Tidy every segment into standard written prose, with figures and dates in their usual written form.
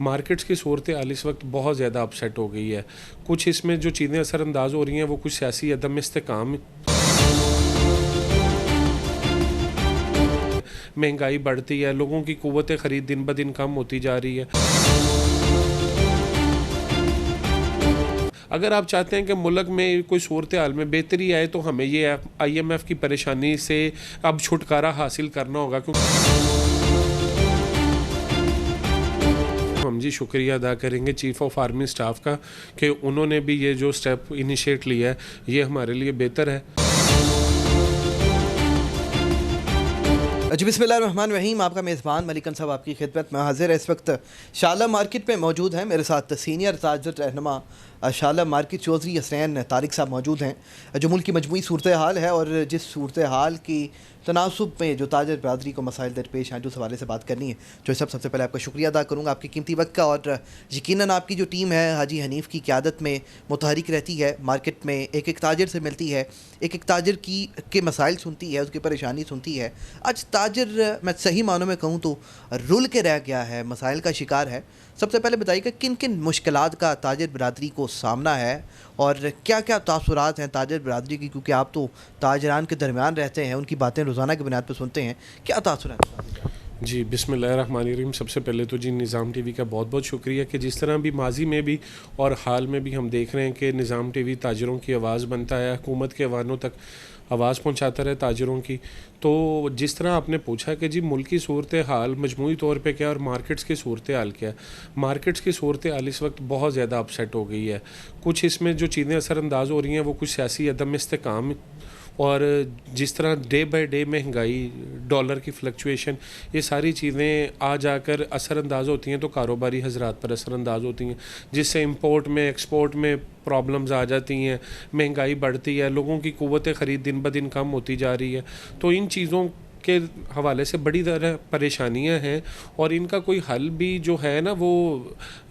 Markets की सूरत हाल इस वक्त बहुत ज़्यादा अपसेट हो गई है। कुछ इसमें जो चीज़ें असरअंदाज हो रही हैं वो कुछ सियासी अदम इस्तेकाम, महंगाई बढ़ती है, लोगों की कुव्वत ख़रीद दिन ब दिन कम होती जा रही है। अगर आप चाहते हैं कि मुल्क में कोई सूरत हाल में बेहतरी आए तो हमें ये IMF की परेशानी से अब छुटकारा हासिल करना होगा। क्योंकि हम जी शुक्रिया अदा करेंगे चीफ़ ऑफ आर्मी स्टाफ का कि उन्होंने भी ये जो स्टेप इनिशिएट लिया है ये हमारे लिए बेहतर है। जी बिस्मिल्लाहिर्रहमानिर्रहीम। आपका मेज़बान मलिकन साहब आपकी खिदमत में हाजिर है। इस वक्त शाला मार्केट में मौजूद हैं, मेरे साथ सीनियर ताजर रहनुमा शाला मार्केट चौधरी हसनैन तारिक साहब मौजूद हैं। जो मुल्क की मजमूई सूरत हाल है और जिस सूरत हाल की तनासुब में जो ताजर बरदरी को मसाइल दरपेश हैं, जो उस हवाले से बात करनी है, जो सबसे पहले आपका शुक्रिया अदा करूँगा आपके कीमती वक्त का। और यकीनन आपकी जो टीम है हाजी हनीफ की क़यादत में मुतहरिक रहती है, मार्केट में एक एक ताजर से मिलती है, एक एक ताजर के मसाइल सुनती है, उसकी परेशानी सुनती है। आज ताजर मैं सही मानों में कहूँ तो रुल के रह गया है, मसाइल का शिकार है। सबसे पहले बताइएगा किन किन मुश्किलात का ताजर बरदरी को सामना है और क्या क्या तासुरात हैं ताजर बरदरी की, क्योंकि आप तो ताजरान के दरमियान रहते हैं, उनकी बातें रोज़ाना की बुनियाद पर सुनते हैं। क्या तासुरात हैं? जी बिस्मिल्लाहिर्रहमानिर्रहीम। सबसे पहले तो जी निज़ाम टीवी का बहुत बहुत शुक्रिया कि जिस तरह भी माजी में भी और हाल में भी हम देख रहे हैं कि निज़ाम टीवी ताजरों की आवाज़ बनता है, हुकूमत के ऐवानों तक आवाज़ पहुंचाता रहे ताजरों की। तो जिस तरह आपने पूछा कि जी मुल्क की सूरत हाल मजमूई तौर पे क्या और मार्केट्स की सूरत हाल क्या है, मार्केट्स की सूरत हाल इस वक्त बहुत ज़्यादा अपसेट हो गई है। कुछ इसमें जो चीज़ें असरअंदाज हो रही हैं वो कुछ सियासी अदम इस्तेकाम और जिस तरह डे बाय डे महंगाई, डॉलर की फ्लक्चुएशन, ये सारी चीज़ें आ जाकर असरअंदाज होती हैं तो कारोबारी हजरात पर असरअंदाज होती हैं, जिससे इंपोर्ट में एक्सपोर्ट में प्रॉब्लम्स आ जाती हैं, महंगाई बढ़ती है, लोगों की कुव्वत ख़रीद दिन ब दिन कम होती जा रही है। तो इन चीज़ों के हवाले से बड़ी तरह परेशानियां हैं और इनका कोई हल भी जो है ना वो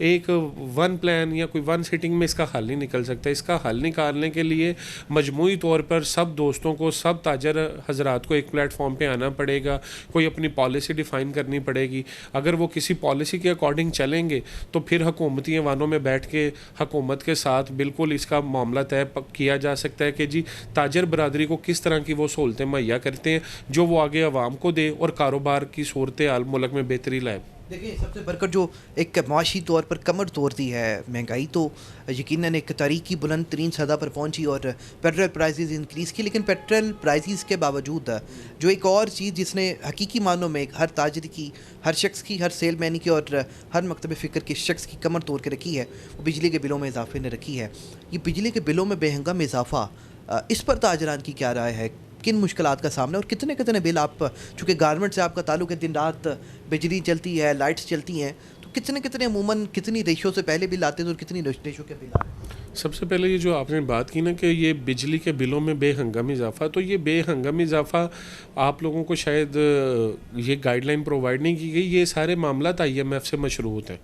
एक वन प्लान या कोई वन सिटिंग में इसका हल नहीं निकल सकता। इसका हल निकालने के लिए मजमूई तौर पर सब दोस्तों को, सब ताजर हजरात को एक प्लेटफॉर्म पे आना पड़ेगा, कोई अपनी पॉलिसी डिफ़ाइन करनी पड़ेगी। अगर वो किसी पॉलिसी के अकॉर्डिंग चलेंगे तो फिर हुकूमती ऐवानों में बैठ के हुकूमत के साथ बिल्कुल इसका मामला तय किया जा सकता है कि जी ताजर बरदरी को किस तरह की वो सहूलतें मुहैया करते हैं जो वो आगे अवाम को दे और कारोबार की सूरत हाल मुल्क में बेहतरी लाए। देखिए, सबसे बढ़कर जो एक माशी तौर पर कमर तोड़ती है महंगाई, तो यकीनन एक तारीख की बुलंद तरीन सतह पर पहुंची और पेट्रोल प्राइसेस इंक्रीज़ की। लेकिन पेट्रोल प्राइसेस के बावजूद जो एक और चीज़ जिसने हकीकी मानों में हर ताजर की, हर शख्स की, हर सेलमैन की और हर मकतब फ़िक्र के शख्स की कमर तोड़ के रखी है, वो बिजली के बिलों में इजाफे ने रखी है। ये बिजली के बिलों में बेहंगम इजाफा, इस पर ताजरान की क्या राय है? किन मुश्किलात का सामना और कितने कितने बिल आप, चूँकि गारमेंट से आपका ताल्लुक है, दिन रात बिजली चलती है, लाइट्स चलती हैं, तो कितने कितने अमूमन कितनी रेशो से पहले बिल आते हैं और कितनी रेशो के बिल आते हैं? सबसे पहले ये जो आपने बात की ना कि ये बिजली के बिलों में बेहंगम इजाफा, तो ये बेहंगम इजाफा आप लोगों को शायद ये गाइडलाइन प्रोवाइड नहीं की गई। ये सारे मामला IMF से मशरूत हैं।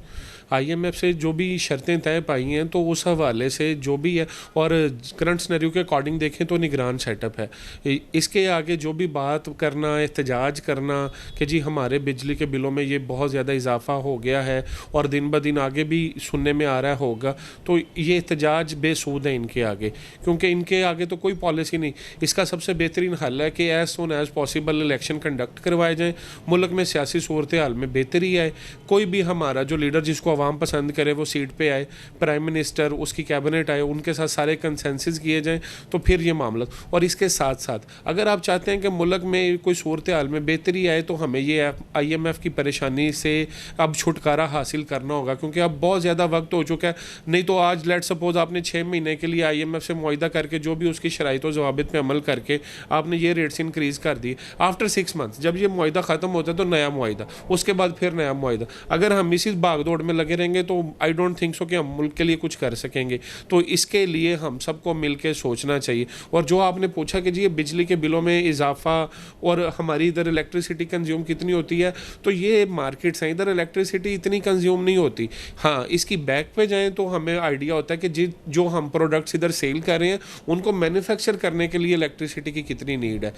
IMF से जो भी शर्तें तय पाई हैं तो उस हवाले से जो भी है, और करंट सिनेरियो के अकॉर्डिंग देखें तो निगरान सेटअप है। इसके आगे जो भी बात करना, एहतजाज करना कि जी हमारे बिजली के बिलों में ये बहुत ज़्यादा इजाफा हो गया है और दिन ब दिन आगे भी सुनने में आ रहा होगा, तो ये एहतजाज बेसूद है इनके आगे, क्योंकि इनके आगे तो कोई पॉलिसी नहीं। इसका सबसे बेहतरीन हल है कि as soon as possible election conduct करवाए जाएँ, मुल्क में सियासी सूरत हाल में बेहतरी आए, कोई भी हमारा जो लीडर जिसको आवाम पसंद करे वो सीट पे आए, प्राइम मिनिस्टर, उसकी कैबिनेट आए, उनके साथ सारे कंसेंसस किए जाएं, तो फिर ये मामला। और इसके साथ साथ अगर आप चाहते हैं कि मुल्क में कोई सूरत हाल में बेहतरी आए तो हमें ये IMF की परेशानी से अब छुटकारा हासिल करना होगा, क्योंकि अब बहुत ज़्यादा वक्त हो चुका है। नहीं तो आज लेट सपोज आपने 6 महीने के लिए IMF से मुआहिदा करके जो भी उसकी शराइत व ज़वाबित पे अमल करके आपने ये रेट्स इंक्रीज़ कर दी। आफ्टर 6 मंथ्स जब ये मुआहिदा ख़त्म होता है तो नया मुआहिदा, उसके बाद फिर नया मुआहिदा। अगर हम इसी भागदौड़ में लगे रहेंगे तो आई डोंट थिंक सो कि हम मुल्क के लिए कुछ कर सकेंगे। तो इसके लिए हम सबको मिल के सोचना चाहिए। और जो आपने पूछा कि जी ये बिजली के बिलों में इजाफा और हमारी इधर इलेक्ट्रिसिटी कंज्यूम कितनी होती है, तो ये मार्केट्स हैं, इधर इलेक्ट्रिसिटी इतनी कंज्यूम नहीं होती। हाँ, इसकी बैक पे जाएँ तो हमें आइडिया होता है कि जो हम प्रोडक्ट्स इधर सेल कर रहे हैं उनको मैन्युफैक्चर करने के लिए इलेक्ट्रिसिटी की कितनी नीड है।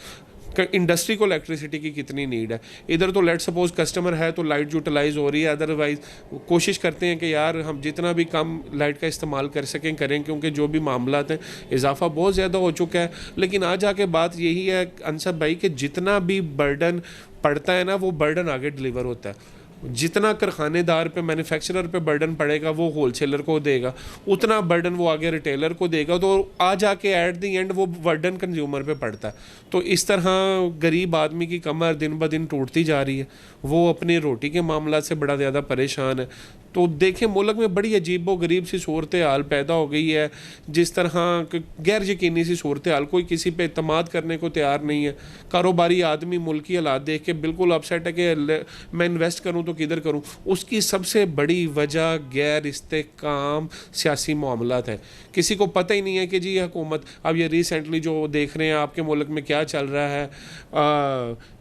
इंडस्ट्री को इलेक्ट्रिसिटी की कितनी नीड है। इधर तो लेट सपोज कस्टमर है तो लाइट यूटिलाइज हो रही है, अदरवाइज कोशिश करते हैं कि यार हम जितना भी कम लाइट का इस्तेमाल कर सकें करें, क्योंकि जो भी मामलात हैं इजाफा बहुत ज़्यादा हो चुका है। लेकिन आज आके बात यही है अंसर भाई कि जितना भी बर्डन पड़ता है ना, वो बर्डन आगे डिलीवर होता है। जितना कारखानेदार पे, मैन्युफैक्चरर पे बर्डन पड़ेगा वो होलसेलर को देगा, उतना बर्डन वो आगे रिटेलर को देगा, तो आ जाके एट द एंड वो बर्डन कंज्यूमर पे पड़ता है। तो इस तरह गरीब आदमी की कमर दिन ब दिन टूटती जा रही है, वो अपनी रोटी के मामला से बड़ा ज़्यादा परेशान है। तो देखें मुल्क में बड़ी अजीब व गरीब सी सूरत हाल पैदा हो गई है, जिस तरह गैर यकीनी सी सूरत हाल, कोई किसी पे इत्तमाद करने को तैयार नहीं है। कारोबारी आदमी मुल्क की हालात देख के बिल्कुल अपसेट है कि मैं इन्वेस्ट करूं तो किधर करूं। उसकी सबसे बड़ी वजह गैर इस्तेकाम सियासी मामलात है। किसी को पता ही नहीं है कि जी हुकूमत, अब ये रिसेंटली जो देख रहे हैं आपके मुल्क में क्या चल रहा है,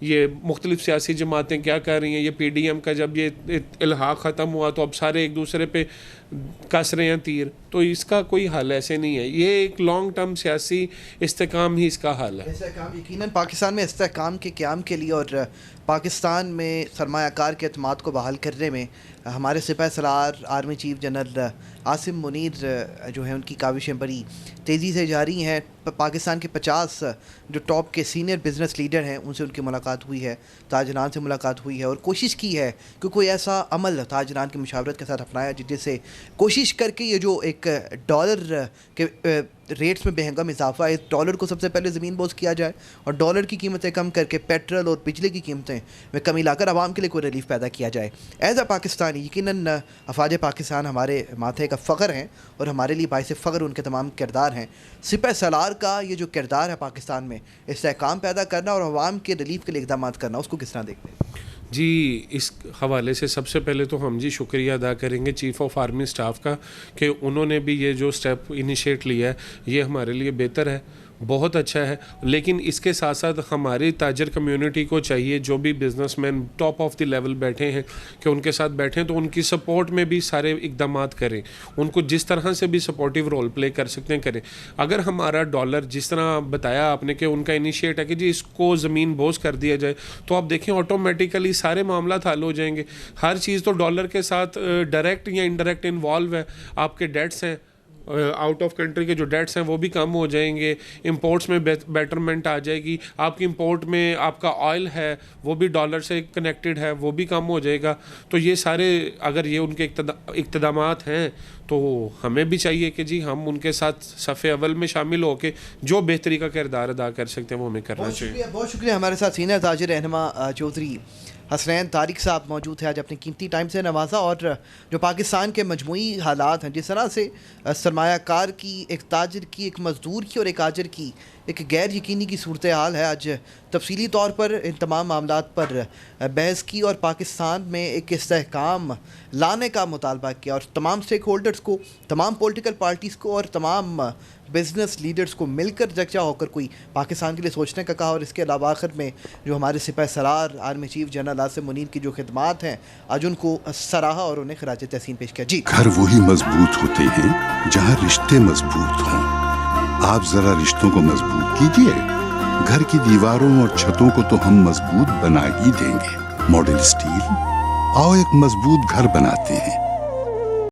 ये मुख्तलिफ सियासी जमातें क्या कर रही हैं। ये PDM का जब ये इल्हाक ख़त्म हुआ तो अब सारे एक दूसरे पे कस रहे हैं तीर, तो इसका कोई हल ऐसे नहीं है। ये एक लॉन्ग टर्म सियासी इस्तेकाम ही इसका हल है। इस्तेकाम यकीनन पाकिस्तान में इस्तेकाम के क़याम के लिए और पाकिस्तान में सरमायाकार के अतमाद को बहाल करने में हमारे सिपह सलार army chief general Asim Munir जो है उनकी काविशें बड़ी तेज़ी से जारी हैं। पाकिस्तान के 50 जो टॉप के सीनियर बिजनेस लीडर हैं उनसे उनकी मुलाकात हुई है, ताजरान से मुलाकात हुई है और कोशिश की है कि कोई ऐसा अमल ताजरान की मुशावरत के साथ अपनाया जिससे कोशिश करके ये जो एक डॉलर के रेट्स में बेहंगम इजाफा है, इस डॉलर को सबसे पहले ज़मीन बोझ किया जाए और डॉलर की कीमतें कम करके पेट्रोल और बिजली की कीमतें में कमी लाकर आवाम के लिए कोई रिलीफ पैदा किया जाए। एज़ अ पाकिस्तानी यकीनन अफवाज पाकिस्तान हमारे माथे का फ़ख्र हैं और हमारे लिए बाइस फ़ख्र उनके तमाम किरदार हैं। सिपह सलार का ये जो किरदार है पाकिस्तान में इस्तेहकाम पैदा करना और आवाम के रिलीफ के लिए इक़दाम करना, उसको किस तरह देखते हैं? जी, इस हवाले से सबसे पहले तो हम जी शुक्रिया अदा करेंगे चीफ़ ऑफ आर्मी स्टाफ का कि उन्होंने भी ये जो स्टेप इनिशिएट लिया है ये हमारे लिए बेहतर है, बहुत अच्छा है। लेकिन इसके साथ साथ हमारी ताजर कम्युनिटी को चाहिए, जो भी businessman top of the level बैठे हैं, कि उनके साथ बैठें तो उनकी सपोर्ट में भी सारे इक़दामात करें, उनको जिस तरह से भी सपोर्टिव रोल प्ले कर सकते हैं करें। अगर हमारा डॉलर जिस तरह बताया आपने कि उनका इनिशिएट है कि जी इसको ज़मीन बोझ कर दिया जाए, तो आप देखें ऑटोमेटिकली सारे मामला हल हो जाएंगे। हर चीज़ तो डॉलर के साथ डायरेक्ट या इनडायरेक्ट इन्वॉल्व है। आपके डेट्स हैं, आउट ऑफ कंट्री के जो डेट्स हैं वो भी कम हो जाएंगे, इंपोर्ट्स में बेटरमेंट आ जाएगी, आपकी इंपोर्ट में आपका ऑयल है वो भी डॉलर से कनेक्टेड है, वो भी कम हो जाएगा। तो ये सारे अगर ये उनके इक़्तिदामात हैं तो हमें भी चाहिए कि जी हम उनके साथ सफ़े अव्वल में शामिल होकर जो बेहतरी का किरदार अदा कर सकते हैं वो हमें करना चाहिए। बहुत शुक्रिया। हमारे साथ सीनियर ताजिर रहनुमा चौधरी हसनैन तारिक साहब मौजूद है, आज अपने कीमती टाइम से नवाजा और जो पाकिस्तान के मजमूई हालात हैं, जिस तरह से सरमायाकार की, एक ताजिर की, एक मज़दूर की और एक आजिर की एक गैर यकीनी की सूरत हाल है, आज तफसीली तौर पर इन तमाम मामलात पर बहस की और पाकिस्तान में एक इस्तेहकाम लाने का मुतालबा किया और तमाम स्टेक होल्डर्स को, तमाम पॉलिटिकल पार्टीज़ को और तमाम बिजनेस लीडर्स को मिलकर यकजा होकर कोई पाकिस्तान के लिए सोचने का कहा। और इसके अलावा आखिर में जो हमारे सिपह सलार army chief general Asim Munir की जो खिदमात हैं, आज उनको सराहा और उन्हें खराज तहसीन पेश किया। जी, घर वही मजबूत होते हैं जहाँ रिश्ते मजबूत हों। आप जरा रिश्तों को मजबूत कीजिए। घर की दीवारों और छतों को तो हम मजबूत बना ही देंगे। मॉडल स्टील, आओ एक मजबूत घर बनाते हैं।